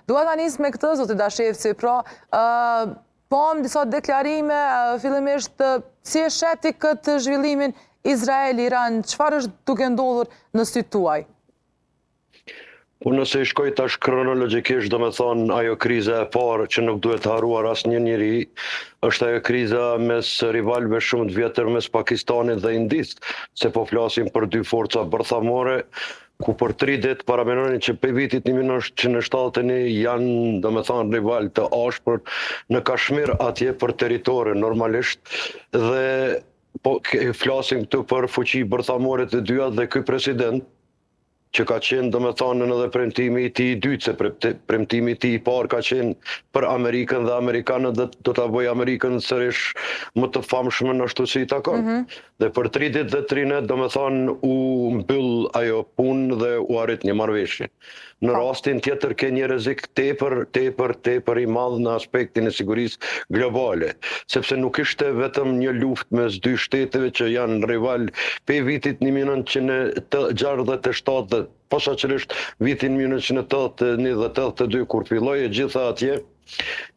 Dua ta nis me këtë, zoti Dashevci, pra pam disa deklarime, fillimisht si e sheti këtë zhvillimin Izrael-Iran, çfarë është duke ndodhur në sytë tuaj? Po nëse i shkoj tash kronologjikisht, do me thonë ajo kriza e parë që nuk duhet haruar asnjë njeri, është ajo kriza mes rivalëve shumë të vjetër mes Pakistanit dhe Indis, se po flasim për dy forca bërthamore, ku për 3 ditë paramenoni që për vitit 1971 janë, do me thonë, rival të ashpër në Kashmir atje për territore normalisht, dhe po flasim këtu për fuqi bërthamore të dyja dhe ky president, që ka qenë, do me thonë, edhe premtimi i tij i dytë, se premtimi i tij i parë ka qenë për Amerikën dhe Amerikanët dhe do ta bëj Amerikën sërish më të famshme në ashtu si i takon. Dhe për 3 ditë dhe 3 net, do me thonë, u mbyll ajo punë dhe u arrit një marrëveshje. Në rastin tjetër ke një rrezik tepër i madh në aspektin e sigurisë globale, sepse nuk ishte vetëm një luftë mes dy shteteve që janë rival pe vitit 1967 dhe posaçërisht vitin 1981 dhe 82 kur filloi e gjitha atje.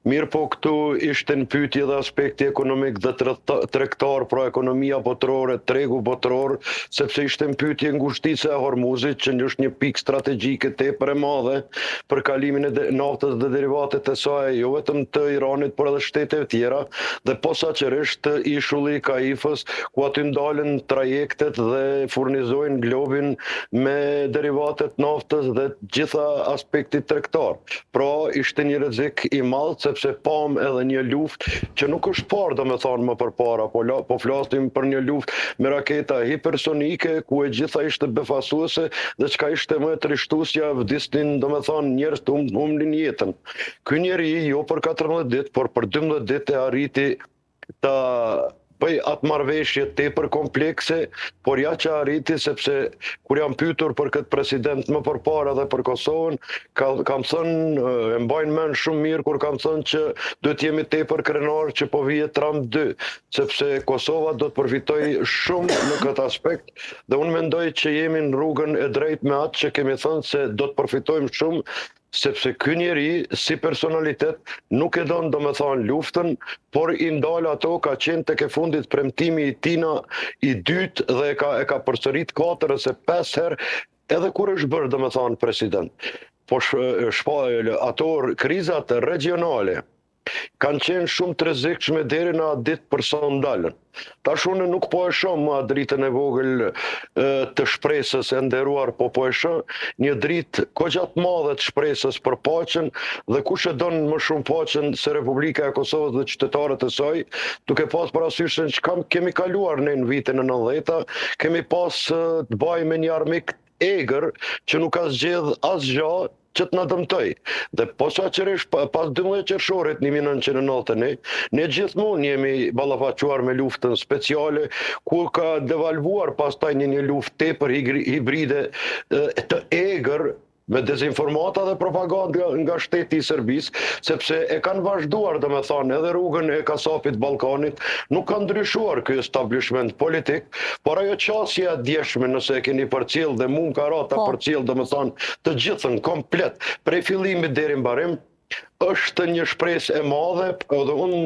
Mirë po këtu ishte në pyetje dhe aspekti ekonomik dhe tregtar, pra ekonomia botërore, tregu botëror, sepse ishte në pyetje ngushtica e Hormuzit, që është një pikë strategjike tepër e madhe për kalimin e naftës dhe derivatet e saj, jo vetëm të Iranit, por edhe shtete tjera, dhe posaçërisht ishulli i Kaifës, ku aty ndalen trajektet dhe furnizojnë globin me derivatet naftës dhe gjitha aspektit tregtar. Pra ishte një rrezik i madh, sepse pam edhe një luftë që nuk është parë, do me thonë, më përpara, po flasim për një luftë me raketa hipersonike, ku e gjitha ishte befasuese dhe çka ishte më e trishtuesja, vdisnin, do me thonë, njerëz të humblin jetën. Ky njeri jo për 14 ditë, por për 12 ditë e arriti ta bëj atë marrëveshje tepër komplekse, por ja që arriti, sepse kur jam pyetur për këtë president më përpara dhe për Kosovën, kam thënë, e mbajnë mend shumë mirë kur kam thënë që duhet jemi tepër krenar që po vije Trump 2, sepse Kosova do të përfitoj shumë në këtë aspekt, dhe unë mendoj që jemi në rrugën e drejtë me atë që kemi thënë se do të përfitojmë shumë, sepse ky njeri si personalitet nuk e don, do me thonë, luftën, por i ndal ato, ka qenë tek e fundit premtimi i tina i dytë dhe e ka përsërit 4 ose 5 herë, edhe kur është bërë, do me thonë, president. Po ato krizat regionale kanë qenë shumë të rrezikshme deri në atë ditë për sondalën. Tash unë nuk po e shoh më dritën e vogël të shpresës e nderuar, po e shoh një dritë kogja të madhe të shpresës për paqen, dhe kush e don më shumë paqen se Republika e Kosovës dhe qytetarët e saj, duke pas parasysh se çka kemi kaluar në vitin e 90-ta, kemi pas të baj me një armik egër që nuk ka zgjedh asgjë që të na dëmtoj. Dhe posaçërisht pas 12 qershorit 1991, ne gjithmonë jemi ballafaquar me luftën speciale, ku ka devalvuar pastaj një luftë tepër hibride të egër, me dezinformata dhe propaganda nga shteti i Serbisë, sepse e kanë vazhduar, do me thonë, edhe rrugën e kasapit Ballkanit, nuk ka ndryshuar ky establishment politik, por ajo qasja e djeshme, nëse e keni përcjell dhe mund ka rata përcjell, do me thonë, të gjithën komplet, prej fillimit deri në mbarim, është një shpresë e madhe, dhe unë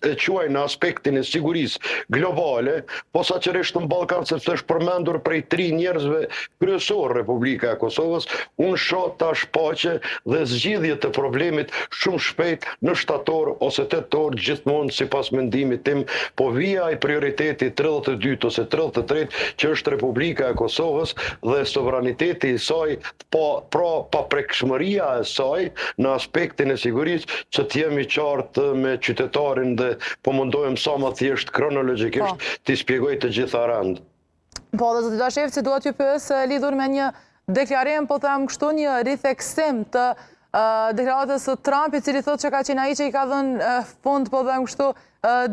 e quaj në aspektin e sigurisë globale, posaçërisht në Ballkan, sepse është përmendur prej 3 njerëzve kryesor Republika e Kosovës, unë shoh tash paqe dhe zgjidhje të problemit shumë shpejt në shtator ose tetor, gjithmonë sipas mendimit tim, po vija ai prioriteti 32 ose 33 që është Republika e Kosovës dhe sovraniteti i saj, paprekshmëria e saj në aspektin e sigurisë, që të jemi qartë me qytetarin dhe po mundohem sa më thjesht kronologjikisht t'i shpjegoj të gjitha rand. Po, dhe zoti Dashevci, dua t'ju pyes lidhur me një deklarim, po them kështu, një ritheksim të deklaratës së Trumpit, cili thotë që ka qenë ai që i ka dhënë fund, po them kështu,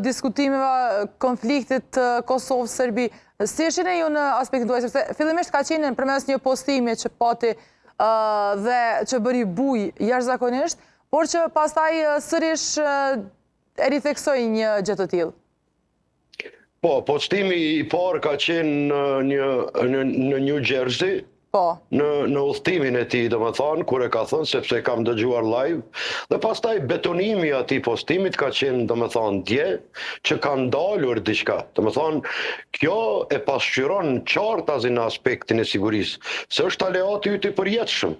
diskutimeve konfliktit Kosovë-Serbi. Si e shihni ju në aspektin tuaj, sepse fillimisht ka qenë përmes një postimi që pati dhe që bëri buj jashtëzakonisht, por që pastaj sërish e ritheksoi një gjë të tillë. Po, postimi i parë ka qenë në New Jersey, në udhëtimin e tij, domethënë, kur e ka thënë, sepse kam dëgjuar live, dhe pastaj betonimi i atij postimit ka qenë, domethënë, dje që ka ndalur diçka. Domethënë, kjo e pasqyron qartazi në aspektin e sigurisë, se është aleati yt i përjetshëm.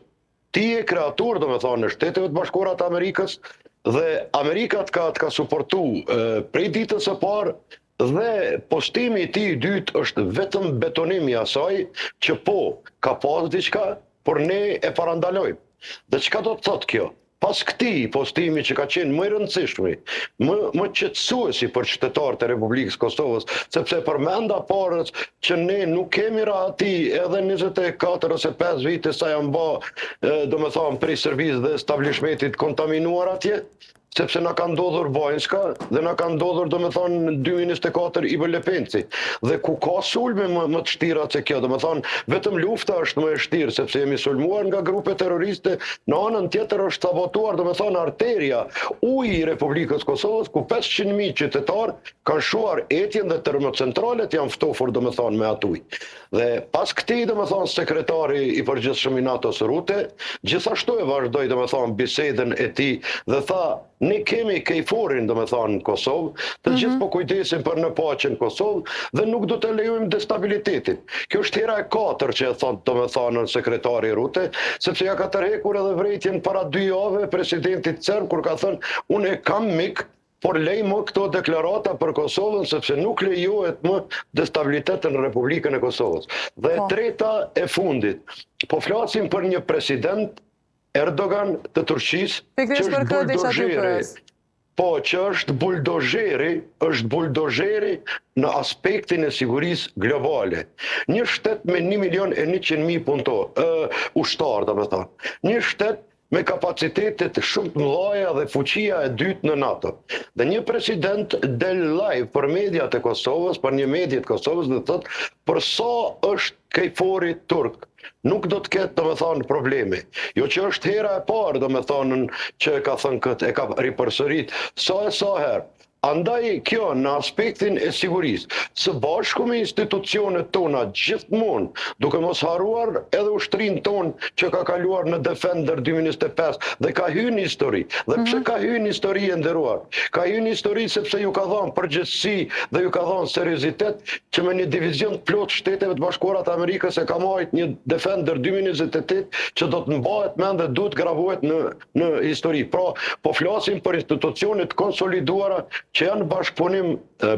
Ti je kreatur, domethënë, në Shtetet e Bashkuara të Amerikës, dhe Amerika ka suportu prej ditës së parë. Dhe postimi i tij i dytë është vetëm betonimi i asaj që ka pas diçka, por ne e parandalojmë. Dhe çka do të thotë kjo? Pas këtij postimi që ka qenë më i rëndësishmi, më qetësuesi për qytetarët e Republikës Kosovës, sepse përmenda parës që ne nuk kemi rahati edhe 24 ose 5 vite sa janë bë, domethënë, prej servizit dhe establishmentit kontaminuar atje, sepse na ka ndodhur Bajnska dhe na ka ndodhur, domethënë, 2024 i Lepenci. Dhe ku ka sulme më të shtira se kjo, domethënë, vetëm lufta është më e shtirë, sepse jemi sulmuar nga grupe terroriste, në anën tjetër është sabotuar, domethënë, arteria uji i Republikës Kosovës, ku 500.000 qytetarë kanë shuar etjen dhe termocentralet janë ftofur, domethënë, me atë ujë. Dhe pas këtij, domethënë, sekretari i përgjithshëm i NATO-s Rute, gjithashtu e vazhdoi, domethënë, bisedën e tij dhe tha: ne kemi KFOR-in, domethënë, në Kosovë, të gjithë po kujdesin për në paqen në Kosovë dhe nuk do të lejojmë destabilitetin. Kjo është hera e 4 që e thot, domethënë, sekretari Rute, sepse ja ka tërhekur edhe vrejtjen para 2 javë presidentit serb, kur ka thënë: unë e kam mik, por lej më këto deklarata për Kosovën, sepse nuk lejohet më destabilitet në Republikën e Kosovës. Dhe treta e fundit, po flasim për një president Erdogan të Turqisë, që është buldozheri, që është buldozheri në aspektin e sigurisë globale. Një shtet me 1.100.000 ushtarë, domethënë. Një shtet me kapacitetet shumë të mëdha dhe fuqia e dytë në NATO. Dhe një president del live për mediat e Kosovës, për një medje të Kosovës, dhe thotë për sa është KFOR-i turk. Nuk do të ketë, domethënë, probleme. Jo që është hera e parë, domethënë, që ka thënë këtë, e ka ripërsërit sa herë. Andaj kjo në aspektin e sigurisë, së bashku me institucionet tona gjithmonë, duke mos haruar edhe ushtrin ton që ka kaluar në Defender 2025 dhe ka hyrë në histori. Dhe pse ka hyrë në histori e nderuar? Ka hyrë në histori sepse ju ka dhënë përgjegjësi dhe ju ka dhënë seriozitet që me një divizion plot Shteteve të Bashkuara të Amerikës e ka marrë një Defender 2028 që do të mbahet mend dhe duhet gravuar në histori. Pra, po flasim për institucionet konsoliduara që janë bashkëpunim,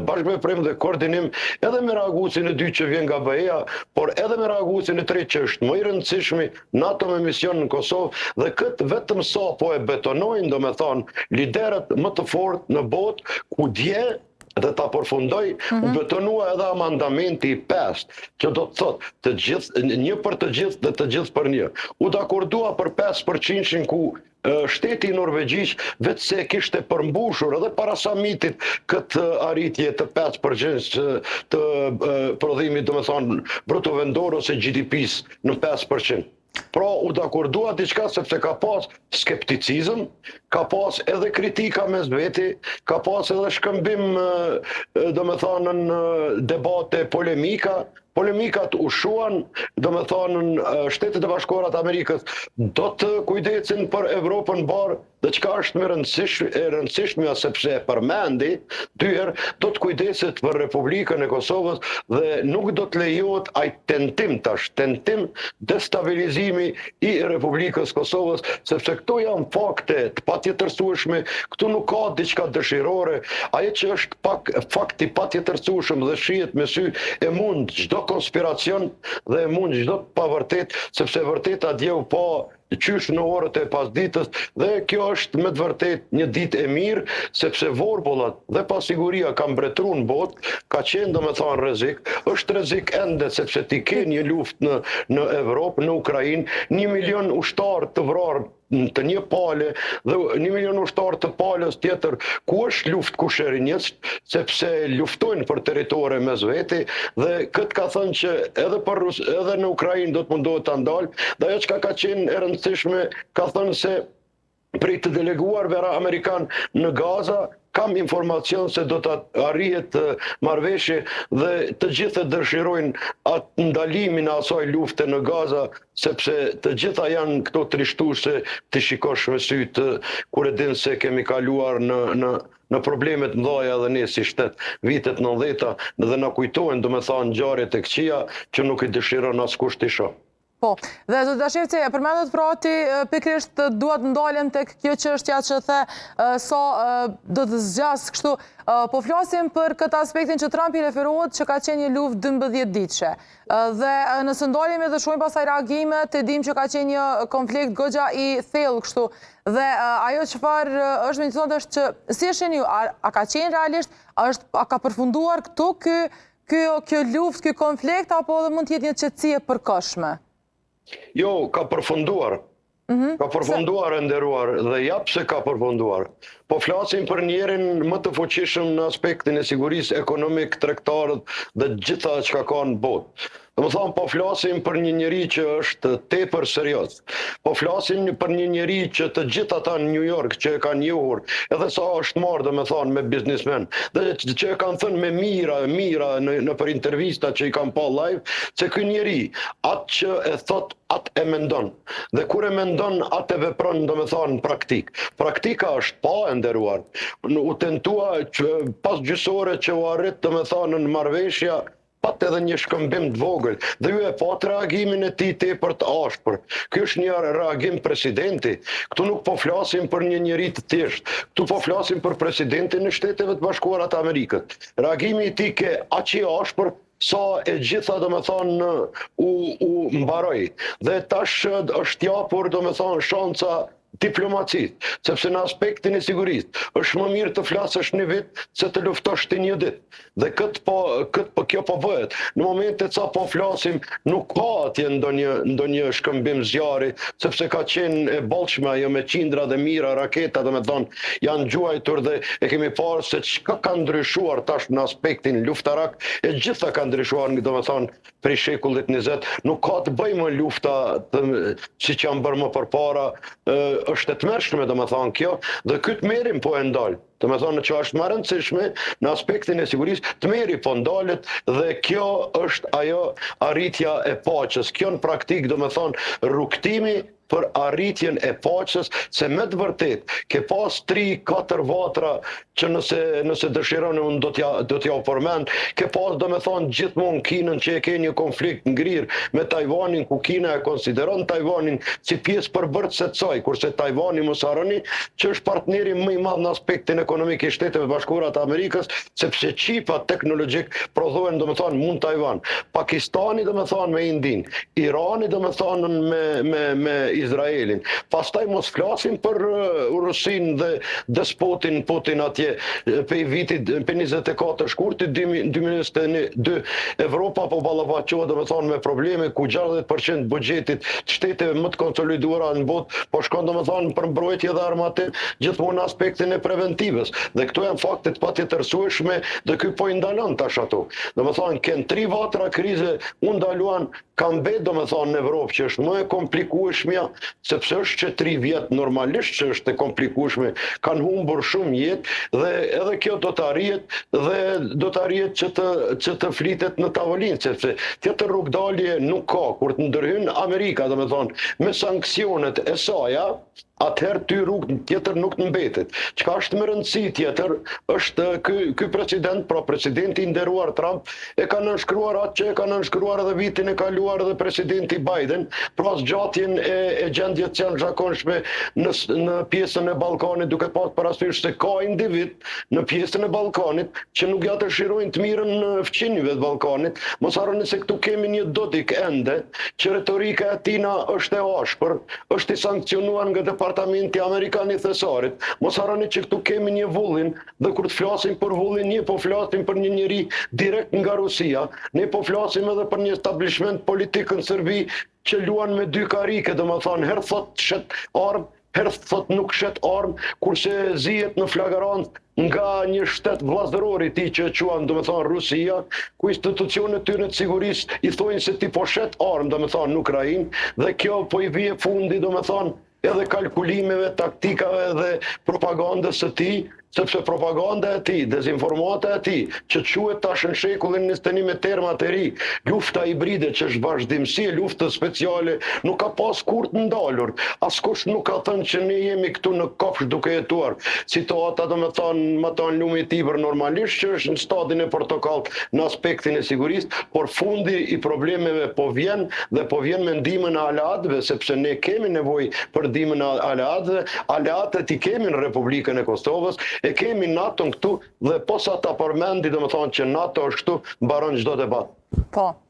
bashkëveprim dhe koordinim edhe me reaguesin e dytë që vjen nga BE-ja, por edhe me reaguesin e tretë që është më i rëndësishmi, NATO me mision në Kosovë, dhe këtë vetëm sa po e betonojnë, domethënë, liderët më të fortë në botë, ku dje dhe ta përfundoj, u betonua edhe amandamenti i 5, që do të thotë një për të gjithë dhe të gjithë për një. U dakordua për 5% ku shteti norvegjish vetë se kishte përmbushur edhe para samitit këtë arritje të 5% të prodhimit, domethënë, bruto vendor ose GDP-s në 5%. Pra, u dakordua diçka sepse ka pas skepticizëm, ka pas edhe kritika mes veti, ka pas edhe shkëmbim, domethënë, në debate, polemikat u shuan, domethënë, Shtetet e Bashkuara të Amerikës do të kujdesin për Evropën barë, dhe çka është më e rëndësishmja sepse e përmendi, dyherë do të kujdeset për Republikën e Kosovës dhe nuk do të lejohet ai tentim destabilizimi i Republikës Kosovës, sepse këto janë fakte të patjetërsueshme, këtu nuk ka diçka dëshirore, ajo që është fakti patjetërsueshëm dhe shihet me sy e mund çdo konspiracion dhe e mund çdo pavërtet, sepse vërteta dje u pa qysh në orët e pasditës, dhe kjo është me të vërtet një ditë e mirë, sepse vorbullat dhe pasiguria ka mbretruar në botë, ka qenë, domethënë, rrezik, është rrezik ende sepse ti ke një luftë në Evropë, në Ukrainë, 1 milion ushtarë të vrarë të një pale dhe 1 milion ushtarë të palës tjetër, ku është luftë kushërinjës, sepse luftojnë për territore mes veti, dhe këtë ka thënë që edhe në Ukrainë do të mundohet ta ndalë, dhe ajo çka ka qenë e rëndësishme, ka thënë se prej të deleguarve amerikan në Gaza, kam informacion se do të arrihet marrëveshje dhe të gjithë dëshirojnë atë ndalimin e asaj lufte në Gaza, sepse të gjitha janë këto trishtuese të shikosh me sytë kur e din se kemi kaluar në problemet mëdha edhe ne si shtet vitet 90-ta dhe na kujtojnë domethënë ngjarjet e këqija që nuk i dëshiron askush të shoh. Po, dhe zoti Dashevci, përmendet prati pikërisht duhet ndalem tek kjo çështja që the sa do të zgjas kështu. Po flasim për këtë aspektin që Trumpi referohet që ka qenë një luftë 12 ditëshe. Dhe nëse ndalemi dhe shohim pastaj reagimet, e dim që ka qenë një konflikt goxha i thellë kështu. Dhe ajo çfarë është më interesante është që si e shihni ju, a ka qenë realisht, a ka përfunduar këtu kjo luftë, ky konflikt apo edhe mund të jetë një qetësi e përkohshme? Jo, ka përfunduar. Ka përfunduar e nderuar dhe jap se ka përfunduar. Po flasim për njerin më të fuqishëm në aspektin e sigurisë ekonomik, tregtar dhe gjitha çka ka në botë. Domethënë po flasim për një njeri që është tepër serioz. Po flasim për një njeri që të gjithë ata në New York që e kanë njohur, edhe sa është marrë domethënë me biznesmen, dhe që e kanë thënë me mira në për intervista që i kanë pa live, se ky njeri atë që e thot atë e mendon. Dhe kur e mendon atë e vepron domethënë praktik. Praktika është pa e nderuar. U tentua që pas gjysore që u arrit domethënë në marrëveshja pat edhe një shkëmbim të vogël, dhe ju e pat reagimin e tij tepër të ashpër. Ky është një reagim presidenti. Këtu nuk po flasim për një njeri të thjeshtë, këtu po flasim për presidentin e Shteteve të Bashkuara të Amerikës. Reagimi i tij ke aq i ashpër sa e gjitha domethënë u mbaroi. Dhe tash është japur domethënë shanca diplomacisë, sepse në aspektin e sigurisë është më mirë të flasësh një vit se të luftosh ti një ditë. Dhe kjo po bëhet. Në momentet sa po flasim, nuk ka atje ndonjë shkëmbim zjarri, sepse ka qenë e bollshme ajo me qindra dhe mira raketa, domethënë janë gjuajtur dhe e kemi parë se çka ka ndryshuar tash në aspektin luftarak, e gjitha ka ndryshuar domethënë prej shekullit 20, nuk ka të bëjë më lufta siç janë bërë më përpara, është e tmerrshme domethënë kjo, dhe ky të merrim po e ndal. Domethënë që është më e rëndësishme në aspektin e sigurisë, të meri po ndalet dhe kjo është ajo arritja e paqes. Kjo në praktik domethënë rrugtimi për arritjen e paqes, se me të vërtet ke pas 3-4 vatra që nëse dëshironi unë do t'ja përmend, ke pas domethënë gjithmonë Kinën që e ke një konflikt ngrirë me Tajvanin, ku Kina e konsideron Tajvanin si pjesë përbërtëse të saj, kurse Tajvani mos harroni që është partneri më i madh në aspektin ekonomik i Shteteve Bashkuara të Amerikës, sepse qipa teknologjik prodhohen domethënë mund Tajvan. Pakistani domethënë me Indin, Irani domethënë me Izraelin. Pastaj mos flasim për Rusinë dhe despotin Putin atje pe vitit 24 shkurti 2022. Evropa po ballafaqohet domethënë me probleme ku 60% buxhetit të shteteve më të konsoliduara në botë po shkon domethënë për mbrojtje dhe armatim, gjithmonë në aspektin e preventivës. Dhe këto janë fakte të patjetërsueshme dhe ky po i ndalon tash ato. Domethënë kanë 3 vatra krize u ndaluan, kanë mbet domethënë në Evropë që është më e komplikueshmja, sepse është që 3 vjet normalisht që është e komplikueshme, kanë humbur shumë jetë dhe edhe kjo do të arrihet dhe do të arrihet që të flitet në tavolinë, sepse tjetër rrugdalje nuk ka. Kur të ndërhyn Amerika, domethënë me sanksionet e saja, atëherë ty rrugë tjetër nuk të mbetet. Çka është më rëndësi tjetër është ky president, pra presidenti i nderuar Trump, e ka nënshkruar atë që e ka nënshkruar edhe vitin e kaluar edhe presidenti Biden, pra zgjatjen e gjendjes që janë zakonshme në pjesën e Ballkanit, duke pas parasysh se ka individ në pjesën e Ballkanit që nuk ja dëshirojnë të mirën në fqinjve të Ballkanit. Mos harroni se këtu kemi një Dodik ende që retorika e tina është e ashpër, është i sankcionuar nga Departamenti Amerikan i Thesarit. Mos harroni që këtu kemi një vullin, dhe kur të flasim për vullin, ne po flasim për një njeri direkt nga Rusia, ne po flasim edhe për një establishment politik në Serbi që luan me 2 karike, domethënë herë thot shet armë, herë thot nuk shet armë, kurse zihet në flagrant nga një shtet vllazëror i tij që quhen domethënë Rusia, ku institucionet tyre të sigurisë i thonë se ti po shet armë domethënë në Ukrainë, dhe kjo po i vije fundi domethënë edhe kalkulimeve, taktikave dhe propagandës së tij, sepse propaganda e tij, dezinformata e tij, që quhet tash në shekullin 21 me terma të ri, lufta hibride që është vazhdimsi e luftës speciale, nuk ka pas kur të ndalur. Askush nuk ka thënë që ne jemi këtu në kafsh duke jetuar. Situata do me thonë lumi i Tiber normalisht që është në stadin e portokallt në aspektin e sigurisë, por fundi i problemeve po vjen dhe po vjen me ndihmën e aleatëve, sepse ne kemi nevojë për ndihmën e aleatëve. Aleatët i kemi në Republikën e Kosovës, e kemi NATO këtu dhe posa ta përmendi, do me thonë që NATO është këtu, mbaron çdo debat. Po.